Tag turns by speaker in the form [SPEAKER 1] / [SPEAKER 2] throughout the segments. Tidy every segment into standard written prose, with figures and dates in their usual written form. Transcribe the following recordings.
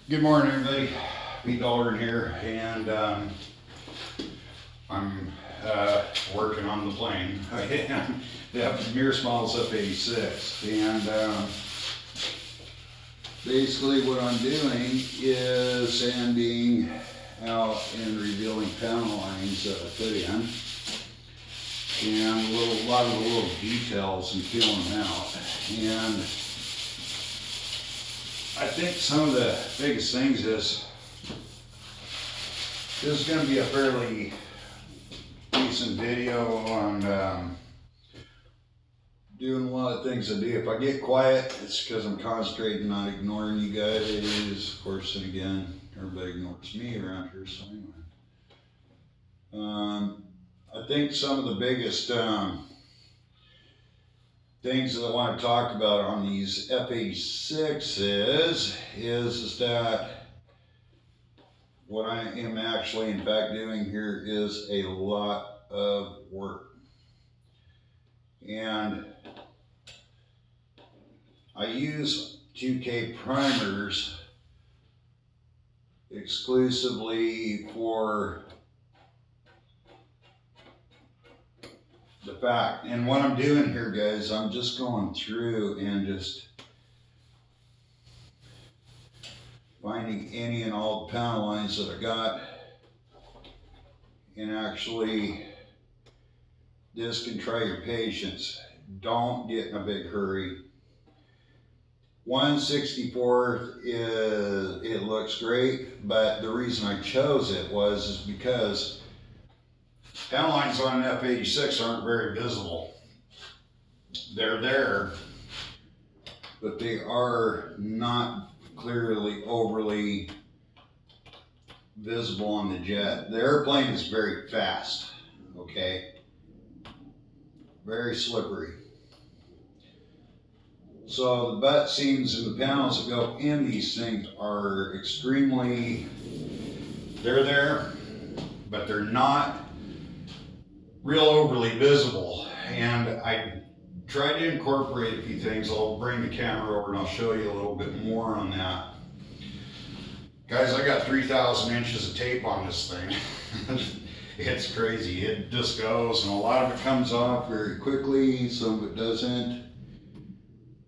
[SPEAKER 1] Good morning, everybody. Pete Dahlgren here, and I'm working on the plane. They have Mirror Models up 86, and basically what I'm doing is sanding out and revealing panel lines that I put in, and a lot of the little details and feeling them out. And I think some of the biggest things is this is going to be a fairly decent video on doing a lot of things I do. If I get quiet, it's because I'm concentrating, not ignoring you guys. Of course, and again, everybody ignores me around here, so anyway. I think some of the biggest things that I want to talk about on these F86s is that what I am actually in fact doing here is a lot of work. And I use 2K primers exclusively for the fact, and what I'm doing here, guys, I'm just going through and just finding any and all the panel lines that I got, and actually, this can try your patience. Don't get in a big hurry. 1/64 it looks great, but the reason I chose it is because panel lines on an F86 aren't very visible. They're there, but they are not clearly overly visible on the jet. The airplane is very fast, okay? Very slippery. So the butt seams and the panels that go in these things are extremely, they're there, but they're not real overly visible. And I tried to incorporate a few things. I'll bring the camera over and I'll show you a little bit more on that. Guys, I got 3,000 inches of tape on this thing. It's crazy. It just goes, and a lot of it comes off very quickly, some of it doesn't.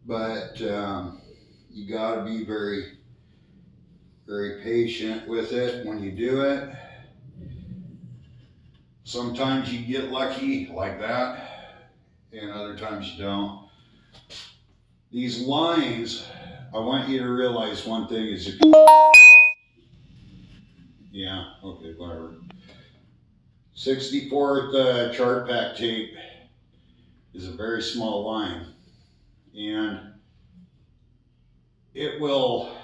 [SPEAKER 1] But you got to be very, very patient with it when you do it. Sometimes you get lucky like that, and other times you don't. These lines, I want you to realize one thing is if you, yeah, okay, whatever. 64th chart pack tape is a very small line, and it will,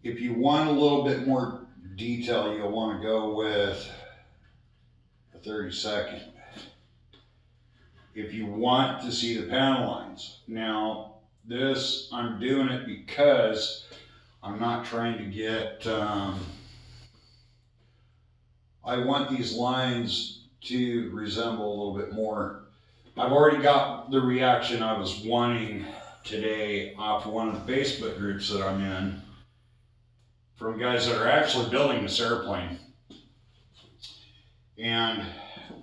[SPEAKER 1] if you want a little bit more detail, you'll want to go with 32nd. If you want to see the panel lines. Now, this, I'm doing it because I'm not trying to get, I want these lines to resemble a little bit more. I've already got the reaction I was wanting today off of one of the Facebook groups that I'm in from guys that are actually building this airplane. And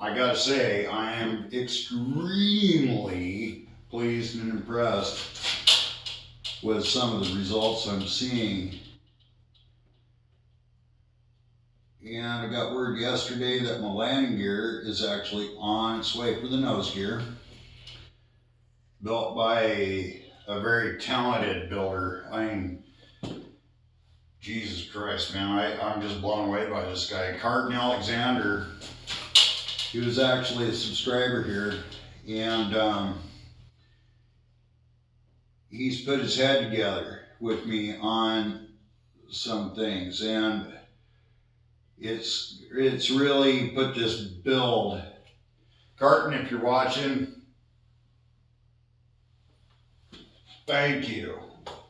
[SPEAKER 1] I gotta say, I am extremely pleased and impressed with some of the results I'm seeing. And I got word yesterday that my landing gear is actually on its way for the nose gear, built by a very talented builder. I mean, Jesus Christ, man, I'm just blown away by this guy. Carton Alexander, he was actually a subscriber here, and he's put his head together with me on some things, and it's really put this build. Carton, if you're watching, thank you.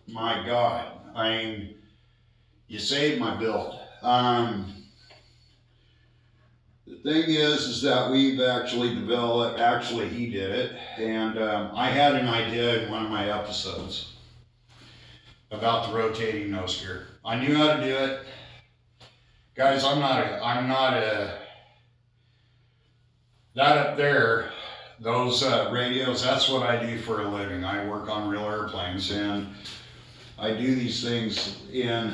[SPEAKER 1] My God, I mean, you saved my build. The thing is that we've actually developed, actually he did it, and I had an idea in one of my episodes. about the rotating nose gear. I knew how to do it. Guys, I'm not a, that up there, those radios, that's what I do for a living. I work on real airplanes, and I do these things in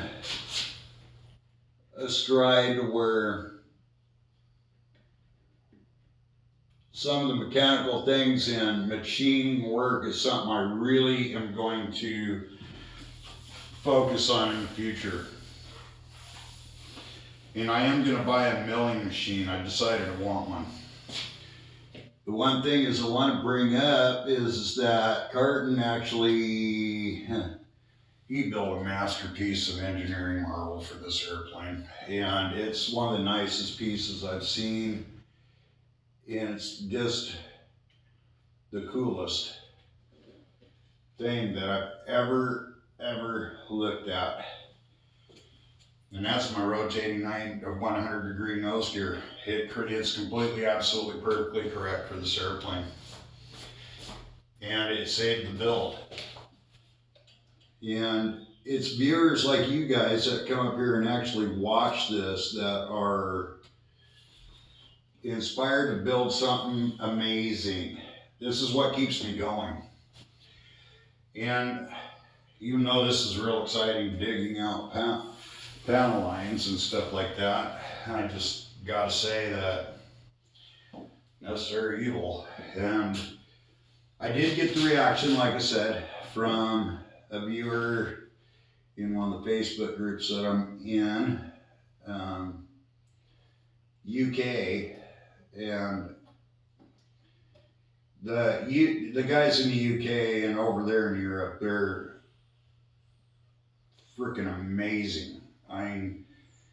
[SPEAKER 1] a stride where some of the mechanical things and machining work is something I really am going to focus on in the future. And I am going to buy a milling machine. I decided I want one. The one thing is I want to bring up is that Carton actually, he built a masterpiece of engineering marvel for this airplane. And it's one of the nicest pieces I've seen. And it's just the coolest thing that I've ever looked at. And that's my rotating 100-degree nose gear. It's completely, absolutely, perfectly correct for this airplane. And it saved the build. And it's viewers like you guys that come up here and actually watch this that are inspired to build something amazing. This is what keeps me going. And even though this is real exciting, digging out panel lines and stuff like that, I just gotta say that necessary evil. And I did get the reaction, like I said, from a viewer in one of the Facebook groups that I'm in, UK, and the guys in the UK and over there in Europe, they're freaking amazing. I mean,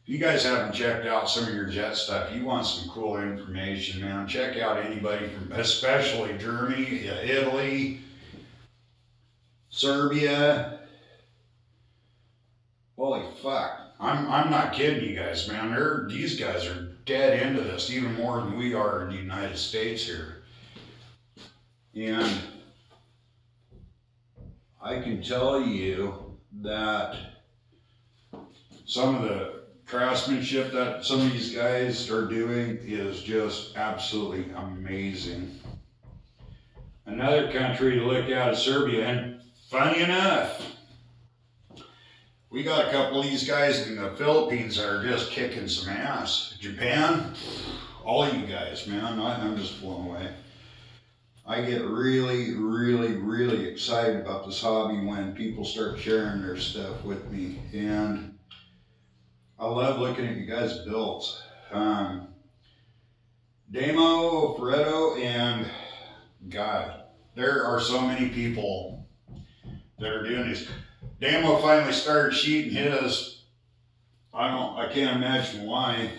[SPEAKER 1] if you guys haven't checked out some of your jet stuff, you want some cool information, man, check out anybody from, especially Germany, Italy, Serbia. Holy fuck. I'm not kidding you guys, man. These guys are dead into this, even more than we are in the United States here. And I can tell you that some of the craftsmanship that some of these guys are doing is just absolutely amazing. Another country to look at is Serbia, and funny enough, we got a couple of these guys in the Philippines that are just kicking some ass. Japan, all of you guys, man, I'm just blown away. I get really excited about this hobby when people start sharing their stuff with me, and I love looking at you guys' builds. Damo, Ferretto, and God, there are so many people that are doing this. Damo finally started sheeting his. I can't imagine why.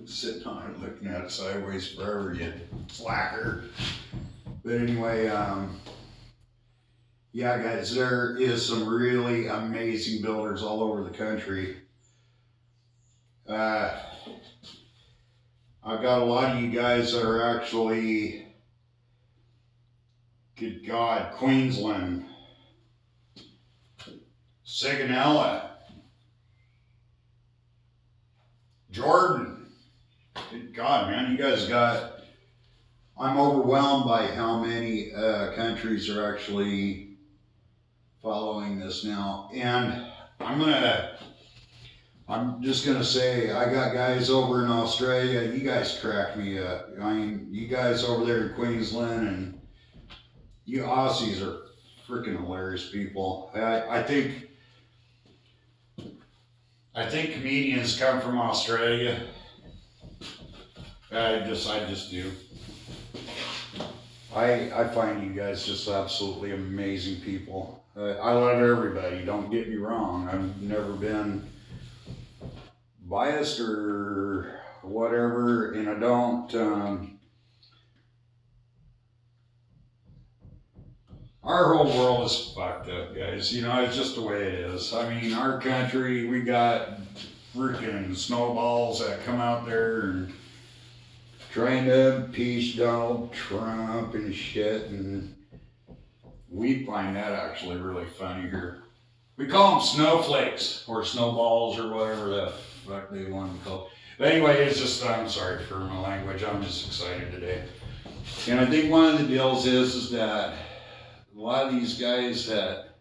[SPEAKER 1] Sitting on it, looking at it sideways forever, you slacker. But anyway, yeah, guys, there is some really amazing builders all over the country. I've got a lot of you guys that are actually, good God, Queensland, Sigonella, Jordan. Good God, man, you guys got, I'm overwhelmed by how many countries are actually following this now. And I'm just gonna say, I got guys over in Australia, you guys crack me up. I mean, you guys over there in Queensland, and you Aussies are freaking hilarious people. I think comedians come from Australia. I just do. I find you guys just absolutely amazing people. I love everybody, don't get me wrong. I've never been biased or whatever, and I don't, our whole world is fucked up, guys. You know, it's just the way it is. I mean, our country, we got freaking snowballs that come out there and trying to impeach Donald Trump and shit, and we find that actually really funny here. We call them snowflakes or snowballs or whatever the fuck they want to call it. But anyway, it's just, I'm sorry for my language. I'm just excited today. And I think one of the deals is that a lot of these guys that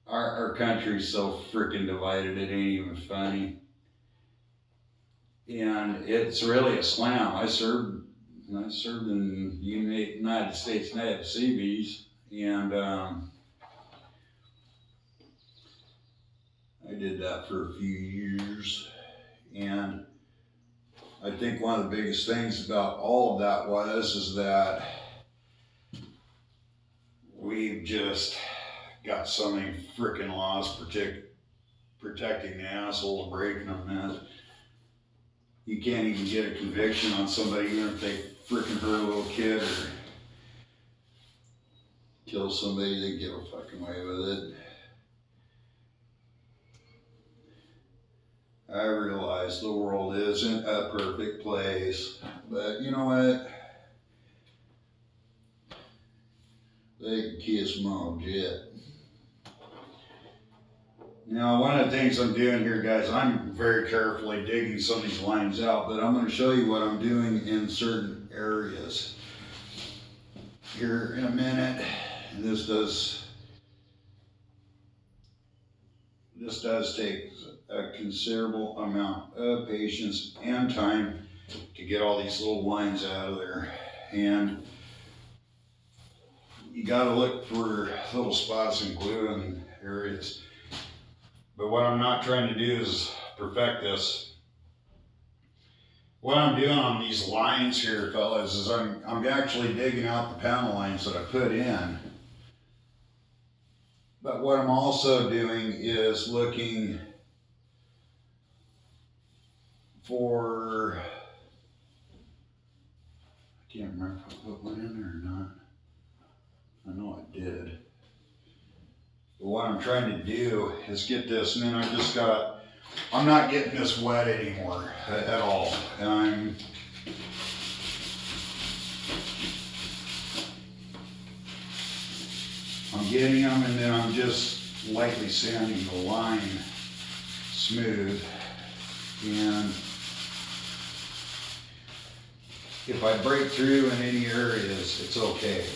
[SPEAKER 1] our country's so freaking divided, it ain't even funny. And it's really a slam. I served in the United States Navy Seabees, and I did that for a few years. And I think one of the biggest things about all of that is that we've just got so many freaking laws protecting the assholes, breaking them, man. You can't even get a conviction on somebody even if they freaking hurt a little kid or kill somebody. They get a fucking away with it. I realize the world isn't a perfect place, but you know what? They can kiss my jet. Now, one of the things I'm doing here, guys, I'm very carefully digging some of these lines out, but I'm going to show you what I'm doing in certain areas here in a minute. And this does take a considerable amount of patience and time to get all these little lines out of there. And you got to look for little spots and glue in areas. But what I'm not trying to do is perfect this. What I'm doing on these lines here, fellas, is I'm actually digging out the panel lines that I put in. But what I'm also doing is looking for, I can't remember if I put one in there or not. I know I did. But what I'm trying to do is get this, and then I'm not getting this wet anymore at all. And I'm getting them, and then I'm just lightly sanding the line smooth. And if I break through in any areas, it's okay.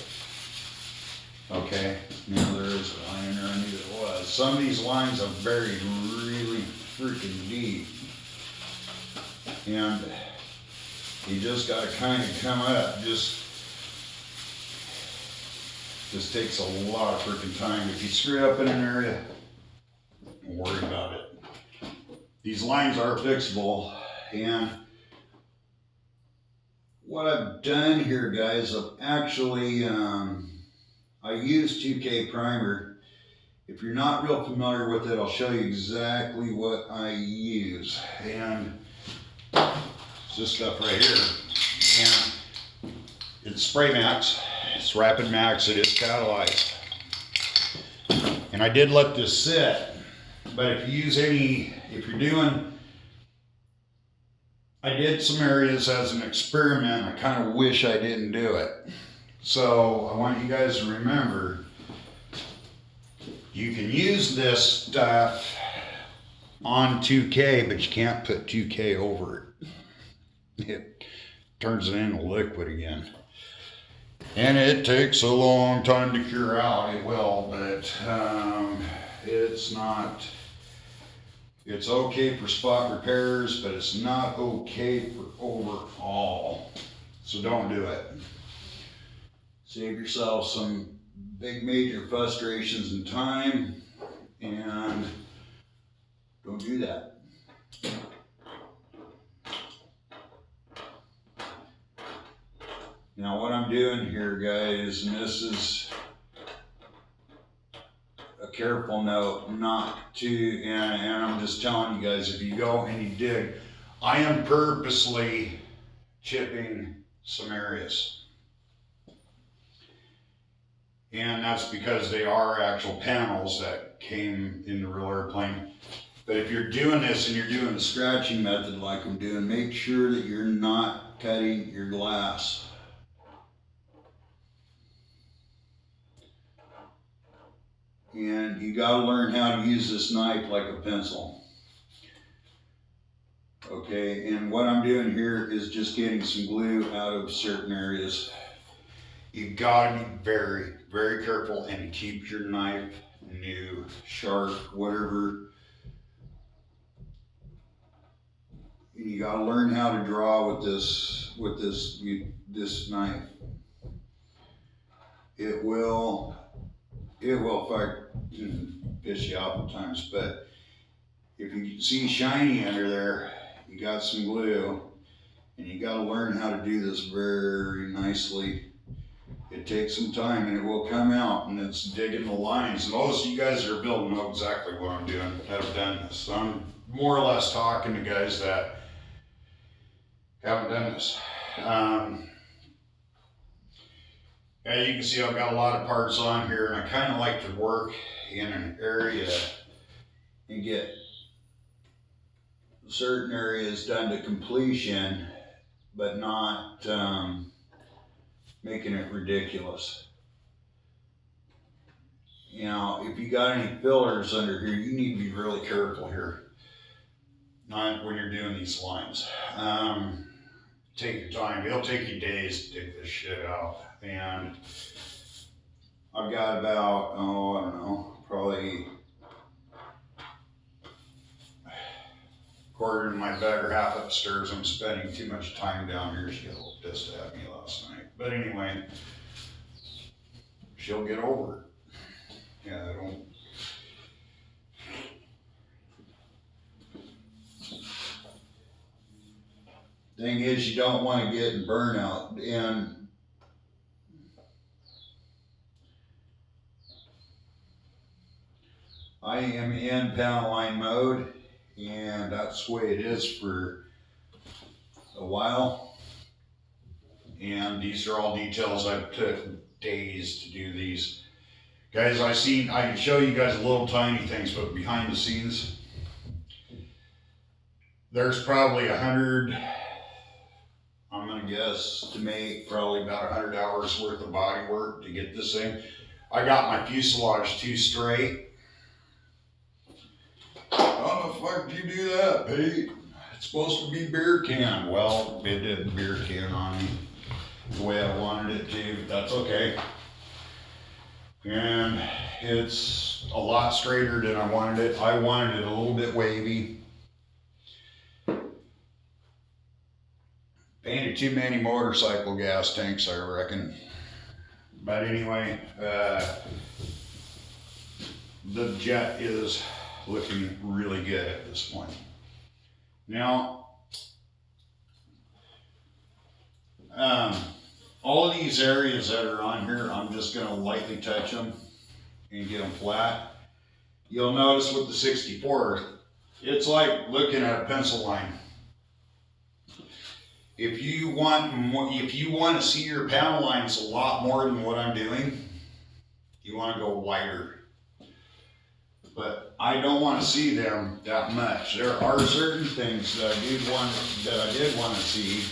[SPEAKER 1] Okay, now there is a line there, I knew it was. Some of these lines are buried really freaking deep. And you just gotta kind of come up, just takes a lot of freaking time. If you screw up in an area, don't worry about it. These lines are fixable, and what I've done here, guys, I've actually, I use 2K primer. If you're not real familiar with it, I'll show you exactly what I use. And it's this stuff right here. And it's Spray Max, it's Rapid Max, it is catalyzed. And I did let this sit, but if you use I did some areas as an experiment. I kind of wish I didn't do it. So I want you guys to remember, you can use this stuff on 2K, but you can't put 2K over it. It turns it into liquid again. And it takes a long time to cure out, it will, but it's okay for spot repairs, but it's not okay for overall. So don't do it. Save yourself some big major frustrations and time, and don't do that. Now what I'm doing here, guys, and this is a careful note not to, and I'm just telling you guys, if you go and you dig, I am purposely chipping some areas. And that's because they are actual panels that came in the real airplane. But if you're doing this and you're doing the scratching method like I'm doing, make sure that you're not cutting your glass. And you gotta learn how to use this knife like a pencil. Okay, and what I'm doing here is just getting some glue out of certain areas. You gotta be very, very careful and keep your knife new, sharp, whatever. You gotta learn how to draw with this knife. It will piss you off at times, but if you see shiny under there, you got some glue, and you got to learn how to do this very nicely. It takes some time, and it will come out, and it's digging the lines. Most of you guys that are building know exactly what I'm doing, that have done this. So I'm more or less talking to guys that haven't done this. Yeah, you can see I've got a lot of parts on here, and I kind of like to work in an area and get certain areas done to completion, but not making it ridiculous. You know, if you got any fillers under here, you need to be really careful here. Not when you're doing these lines. Take your time. It'll take you days to dig this shit out. And I've got about, I don't know, probably quarter in my bed or half upstairs. I'm spending too much time down here. She got a little pissed at me last night. But anyway, she'll get over it. Yeah, I don't. Thing is, you don't want to get in burnout. And I am in panel line mode, and that's the way it is for a while. And these are all details I've took days to do these. Guys, I can show you guys little tiny things, but behind the scenes, there's probably 100, I'm gonna guess, to make probably about 100 hours worth of body work to get this thing. I got my fuselage too straight. How the fuck did you do that, Pete? It's supposed to be beer can. Well, it did beer can on me the way I wanted it to, but that's okay. And it's a lot straighter than I wanted it. I wanted it a little bit wavy. Painted too many motorcycle gas tanks, I reckon. But anyway, the jet is looking really good at this point. Now, all of these areas that are on here, I'm just going to lightly touch them and get them flat. You'll notice with the 64, it's like looking at a pencil line. If you want to see your panel lines a lot more than what I'm doing, you want to go wider. But I don't want to see them that much. There are certain things that I did want to see.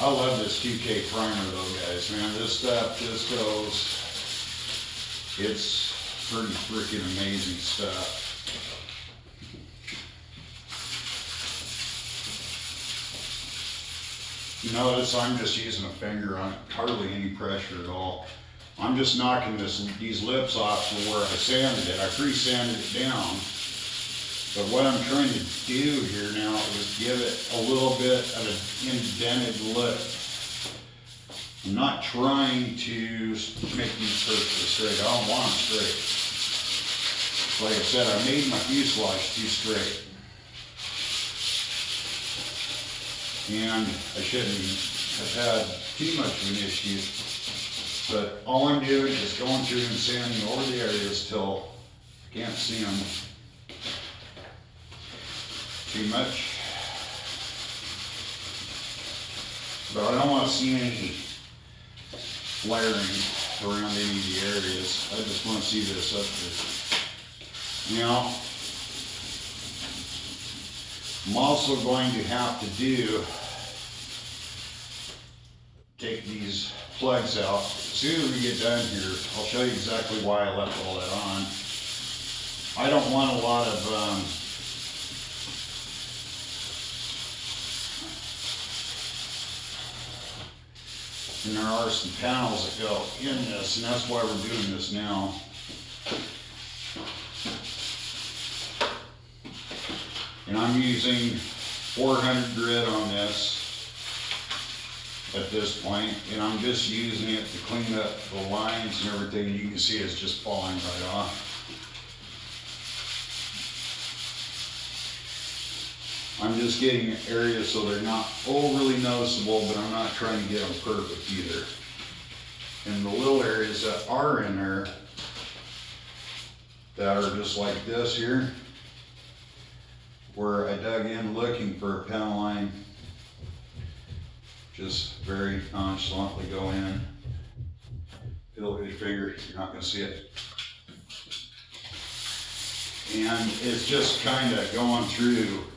[SPEAKER 1] I love this 2K primer though, guys, man. This stuff just goes, it's pretty freaking amazing stuff. Notice I'm just using a finger on it, hardly any pressure at all. I'm just knocking these lips off to where I sanded it. I pre-sanded it down. But what I'm trying to do here now is give it a little bit of an indented lip. I'm not trying to make these perfectly straight. I don't want them straight. Like I said, I made my fuselage too straight. And I shouldn't have had too much of an issue. But all I'm doing is going through and sanding over the areas till I can't see them too much. But I don't want to see any flaring around any of the areas. I just want to see this up there. Now, I'm also going to have to take these plugs out. As soon as we get done here, I'll show you exactly why I left all that on. I don't want a lot of and there are some panels that go in this, and that's why we're doing this now. And I'm using 400 grit on this at this point, and I'm just using it to clean up the lines and everything. You can see it's just falling right off. I'm just getting areas so they're not overly noticeable, but I'm not trying to get them perfect either. And the little areas that are in there that are just like this here, where I dug in looking for a panel line, just very nonchalantly go in, feel with your finger, you're not going to see it. And it's just kind of going through.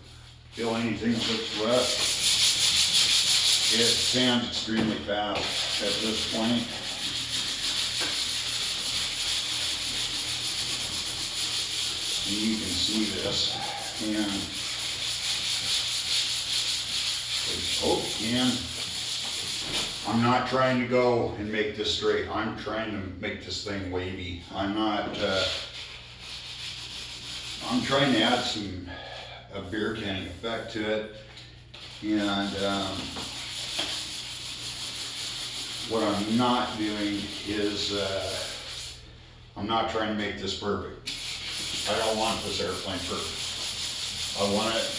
[SPEAKER 1] Feel anything looks rough, it sands extremely fast at this point. And you can see this, and I hope you can. I'm not trying to go and make this straight. I'm trying to make this thing wavy. I'm trying to add a beer canning effect to it, and what I'm not doing is I'm not trying to make this perfect. I don't want this airplane perfect. I want it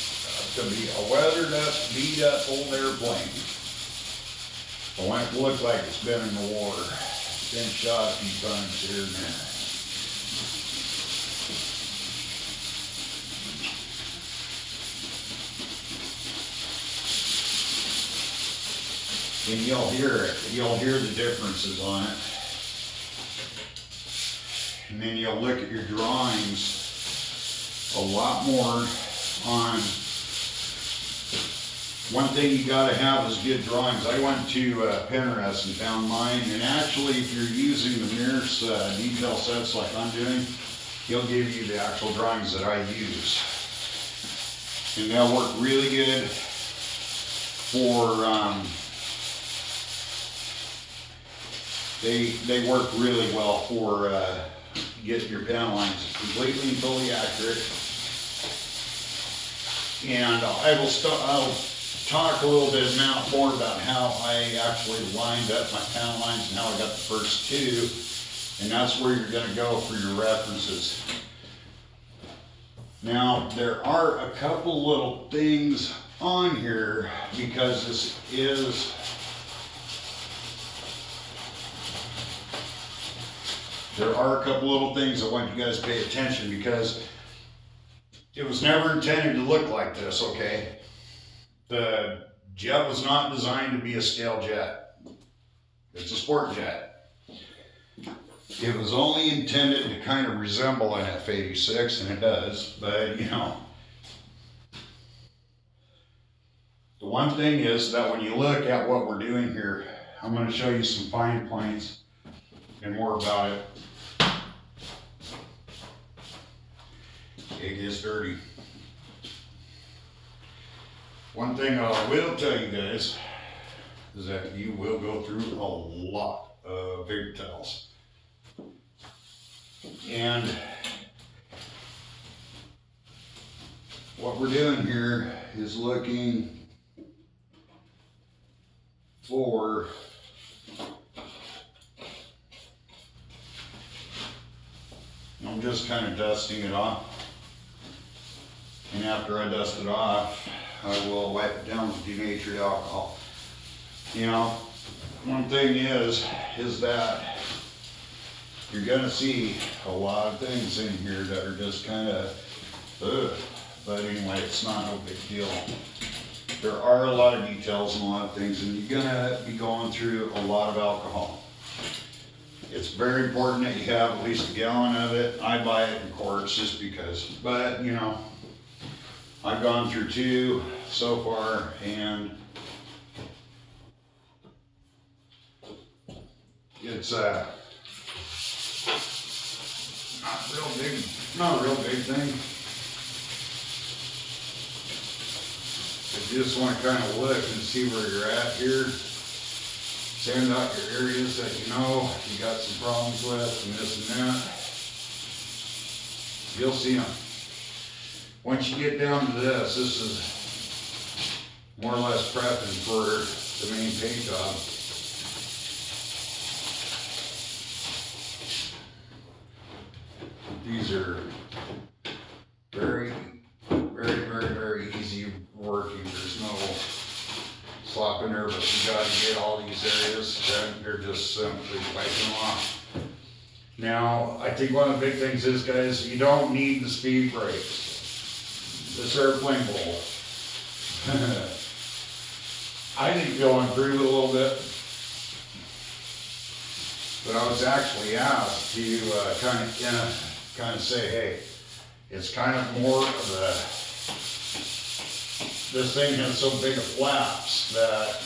[SPEAKER 1] to be a weathered up, beat up old airplane. I want it to look like it's been in the water. It's been shot a few times here and there. And you'll hear it. You'll hear the differences on it. And then you'll look at your drawings a lot more on. One thing you gotta have is good drawings. I went to Pinterest and found mine, and actually if you're using the Mears detail sets like I'm doing, he'll give you the actual drawings that I use. And they'll work really good for they work really well for getting your panel lines completely and totally accurate. And I'll talk a little bit more about how I actually lined up my panel lines and how I got the first two. And that's where you're going to go for your references. Now, there are a couple little things on here because this is there are a couple little things I want you guys to pay attention, because it was never intended to look like this, okay? The jet was not designed to be a scale jet. It's a sport jet. It was only intended to kind of resemble an F-86, and it does, but you know. The one thing is that when you look at what we're doing here, I'm going to show you some fine points and more about it. It gets dirty. One thing I will tell you guys is that you will go through a lot of paper towels. And what we're doing here is looking for I'm just kind of dusting it off. And after I dust it off, I will wipe it down with denatured alcohol. You know, one thing is that you're gonna see a lot of things in here that are just kind of, but anyway, it's not no big deal. There are a lot of details and a lot of things, and you're gonna be going through a lot of alcohol. It's very important that you have at least a gallon of it. I buy it in quarts just because, but you know, I've gone through 2 so far, and It's not a real big thing. But you just want to kind of look and see where you're at here. Sand out your areas that you know you got some problems with and this and that. You'll see them. Once you get down to this is more or less prepping for the main paint job. These are very easy working. There's no slopping there, but you got to get all these areas, and they're just simply wiping them off. Now, I think one of the big things is, guys, you don't need the speed brakes. This airplane bowl. I did go and through it a little bit, but I was actually asked to kind of say, hey, it's kind of more of this thing has so big of flaps that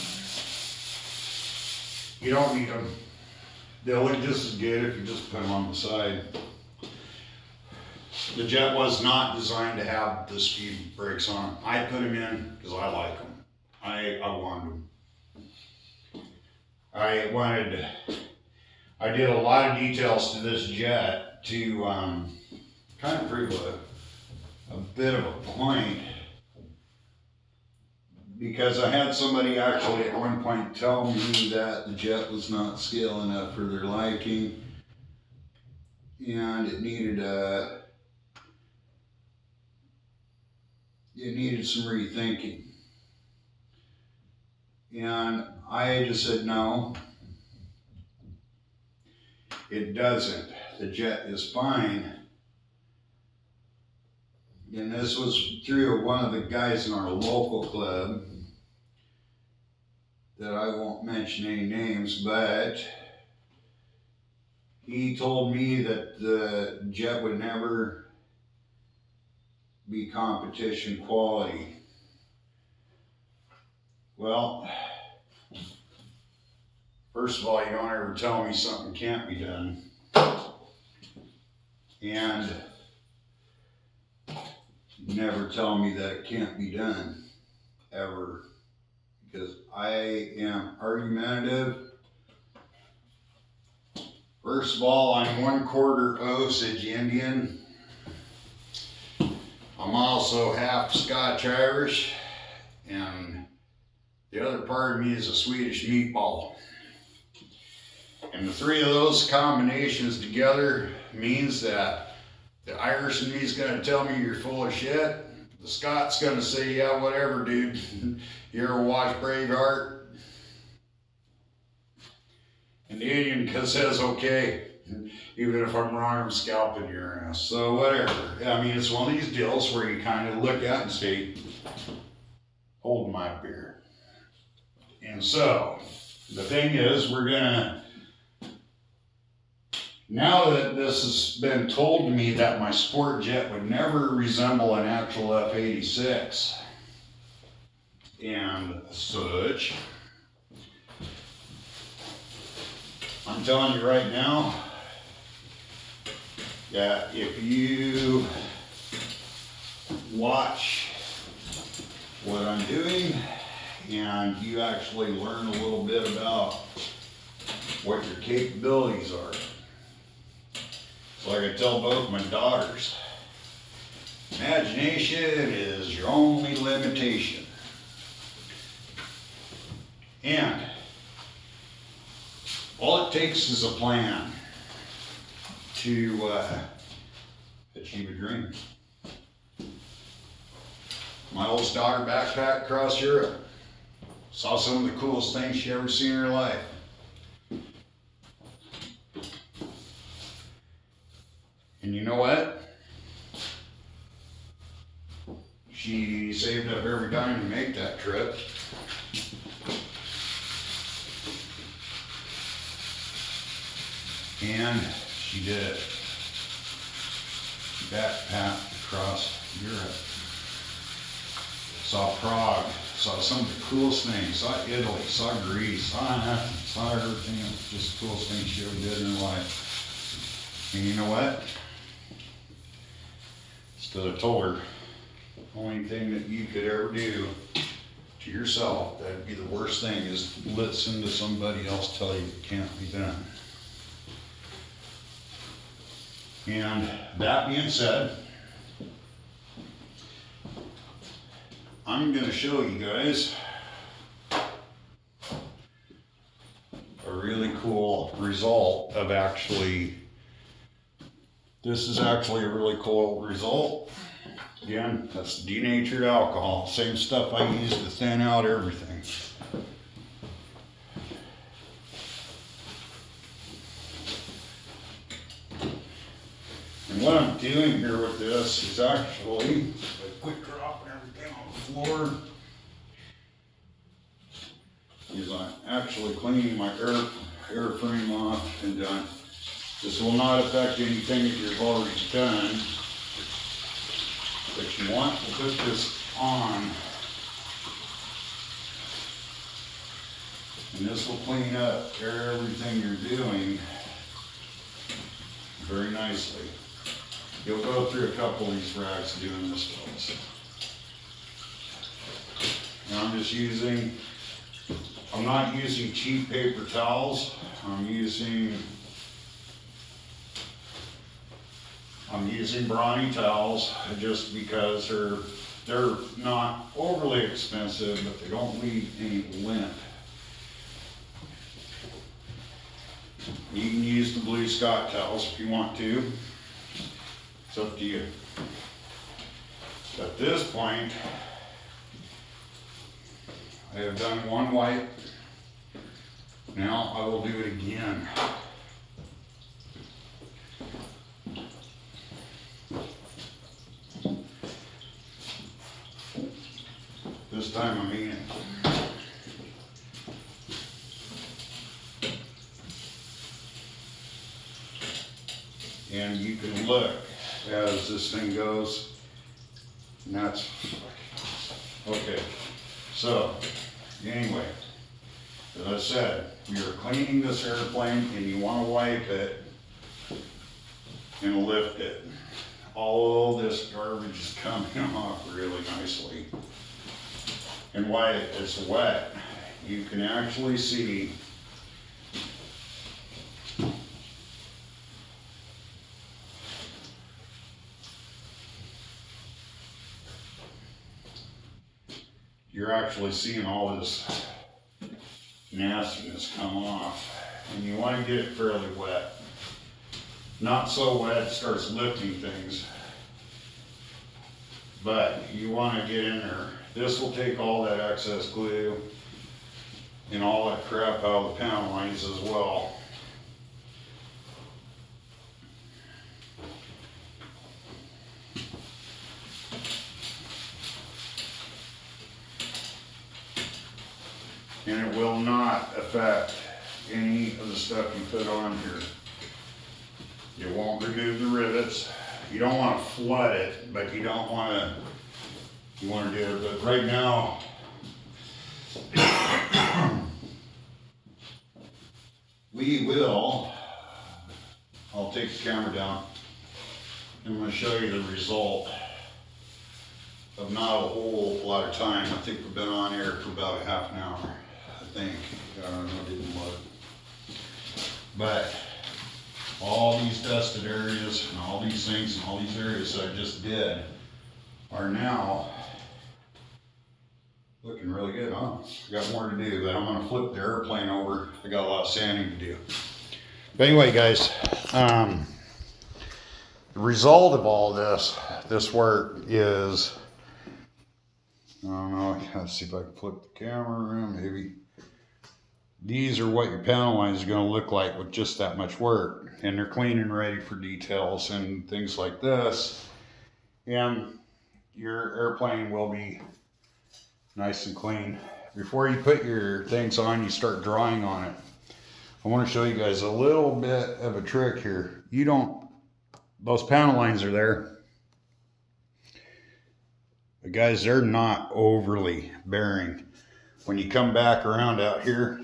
[SPEAKER 1] you don't need them. They'll look just as good if you just put them on the side. The Jet was not designed to have the speed brakes on. I put them in because I like them. I wanted them. I did a lot of details to this Jet to kind of prove a bit of a point, because I had somebody actually at one point tell me that the Jet was not scale enough for their liking, and it needed some rethinking. And I just said, no, it doesn't. The Jet is fine. And this was through one of the guys in our local club that I won't mention any names, but he told me that the Jet would never be competition quality. Well, first of all, you don't ever tell me something can't be done. And never tell me that it can't be done, ever. Because I am argumentative. First of all, I'm 1/4 Osage Indian. I'm also half Scotch Irish, and the other part of me is a Swedish meatball. And the three of those combinations together means that the Irish in me is going to tell me you're full of shit. The Scots going to say, yeah, whatever, dude. You ever watch Braveheart? And the Indian says, okay, even if I'm wrong, I'm scalping your ass. So whatever. I mean, it's one of these deals where you kind of look at and say, hold my beer. And so, the thing is, we're going to, now that this has been told to me that my sport jet would never resemble an actual F-86 and such, I'm telling you right now that if you watch what I'm doing and you actually learn a little bit about what your capabilities are. It's like I tell both my daughters, imagination is your only limitation. And all it takes is a plan to achieve a dream. My oldest daughter backpacked across Europe, saw some of the coolest things she ever seen in her life. And you know what? She saved up every dime to make that trip. And she did it. She backpacked across Europe. Saw Prague, saw some of the coolest things, saw Italy, saw Greece, saw Saw her thing, it's just the coolest thing she ever did in her life. And you know what? Instead I told her, the only thing that you could ever do to yourself, that'd be the worst thing, is listen to somebody else tell you it can't be done. And that being said, I'm going to show you guys a really cool result of actually, this is actually a really cool result. Again, that's denatured alcohol, same stuff I use to thin out everything. And what I'm doing here with this is actually a quick drop and everything on the floor. Is I'm actually cleaning my airframe off and done. This will not affect anything that you've already done, but you want to put this on, and this will clean up everything you're doing very nicely. You'll go through a couple of these racks doing this to us. And I'm not using cheap paper towels. I'm using brawny towels just because they're not overly expensive, but they don't leave any lint. You can use the blue Scott towels if you want to. It's up to you. At this point, I have done one wipe. Now I will do it again. This time I mean it. And you can look as this thing goes, and that's okay. So anyway, as I said, we are cleaning this airplane and you want to wipe it and lift it. All this garbage is coming off really nicely. And while it's wet, you can actually see you're actually seeing all this nastiness come off, and you want to get it fairly wet. Not so wet it starts lifting things, but you want to get in there. This will take all that excess glue and all that crap out of the panel lines as well. And it will not affect any of the stuff you put on here. It won't remove the rivets. You don't want to flood it, but you don't want to, you want to do it. But right now, we will, I'll take the camera down. I'm going to show you the result of not a whole lot of time. I think we've been on air for about a half an hour. I think, I don't know, didn't look. But all these dusted areas and all these things and all these areas that I just did are now looking really good, huh? I got more to do, but I'm gonna flip the airplane over. I got a lot of sanding to do. But anyway, guys, the result of all this work is, I don't know, let's see if I can flip the camera around, maybe. These are what your panel line is going to look like with just that much work. And they're clean and ready for details and things like this. And your airplane will be nice and clean. Before you put your things on, you start drawing on it. I want to show you guys a little bit of a trick here. Those panel lines are there. But guys, they're not overly bearing. When you come back around out here,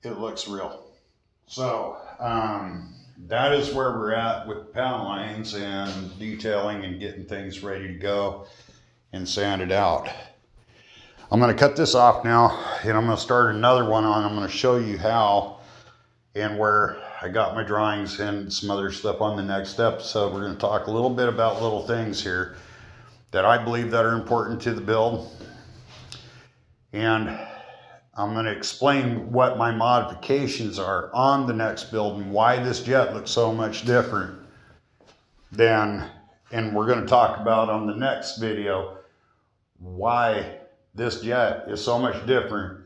[SPEAKER 1] it looks real. So that is where we're at with pound lines and detailing and getting things ready to go and sand it out. I'm going to cut this off now, and I'm going to start another one on. I'm going to show you how and where I got my drawings and some other stuff on the next episode. We're going to talk a little bit about little things here that I believe that are important to the build. And I'm going to explain what my modifications are on the next build and why this jet looks so much different than, and we're going to talk about on the next video, why this jet is so much different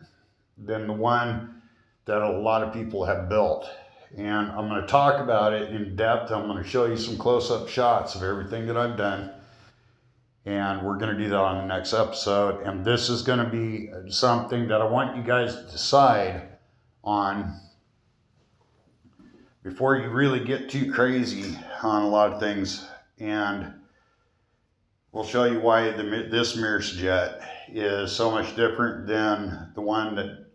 [SPEAKER 1] than the one that a lot of people have built. And I'm going to talk about it in depth. I'm going to show you some close-up shots of everything that I've done. And we're going to do that on the next episode. And this is going to be something that I want you guys to decide on before you really get too crazy on a lot of things. And we'll show you why this Mears jet is so much different than the one that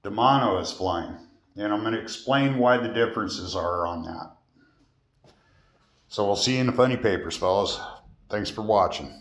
[SPEAKER 1] Demano is flying. And I'm going to explain why the differences are on that. So we'll see you in the funny papers, fellas. Thanks for watching.